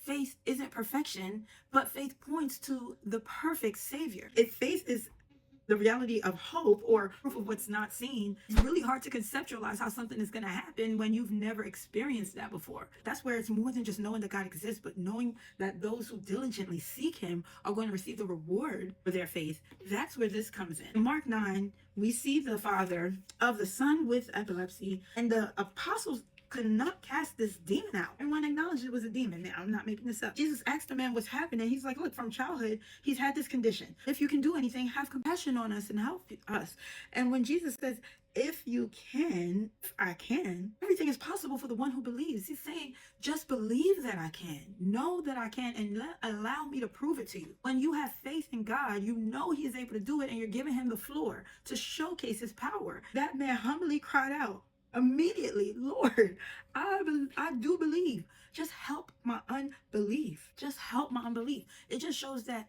faith isn't perfection, but faith points to the perfect Savior. If faith is the reality of hope or proof of what's not seen, it's really hard to conceptualize how something is going to happen when you've never experienced that before. That's where it's more than just knowing that God exists, but knowing that those who diligently seek him are going to receive the reward for their faith. That's where this comes in. In Mark 9, we see the father of the son with epilepsy, and the apostles could not cast this demon out. Everyone acknowledged it was a demon. Now, I'm not making this up. Jesus asked the man what's happening. He's like, look, from childhood, he's had this condition. If you can do anything, have compassion on us and help us. And when Jesus says, if you can, if I can, everything is possible for the one who believes. He's saying, just believe that I can, know that I can, and allow me to prove it to you. When you have faith in God, you know he is able to do it, and you're giving him the floor to showcase his power. That man humbly cried out, immediately, Lord, I do believe. Just help my unbelief. Just help my unbelief. It just shows that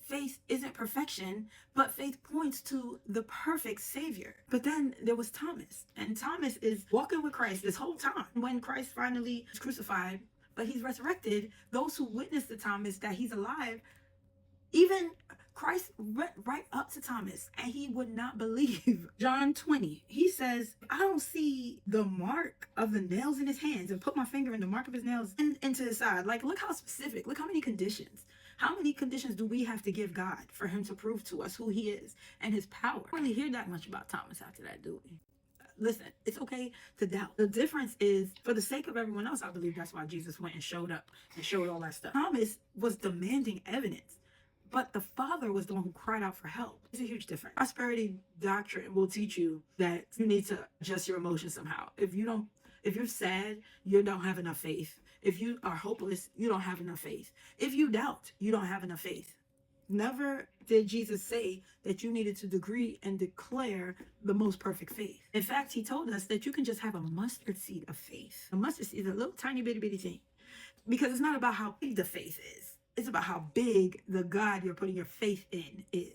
faith isn't perfection, but faith points to the perfect Savior. But then there was Thomas, and Thomas is walking with Christ this whole time. When Christ finally is crucified, but he's resurrected, those who witnessed to Thomas that he's alive, even Christ went right up to Thomas and he would not believe. John 20, he says, I don't see the mark of the nails in his hands, and put my finger in the mark of his nails and into his side. Like, look how specific, look how many conditions. How many conditions do we have to give God for him to prove to us who he is and his power? I don't really hear that much about Thomas after that, do we? Listen, it's okay to doubt. The difference is, for the sake of everyone else, I believe that's why Jesus went and showed up and showed all that stuff. Thomas was demanding evidence, but the Father was the one who cried out for help. It's a huge difference. Prosperity doctrine will teach you that you need to adjust your emotions somehow. If you're sad, you don't have enough faith. If you are hopeless, you don't have enough faith. If you doubt, you don't have enough faith. Never did Jesus say that you needed to decree and declare the most perfect faith. In fact, he told us that you can just have a mustard seed of faith. A mustard seed is a little tiny bitty thing. Because it's not about how big the faith is. It's about how big the God you're putting your faith in is.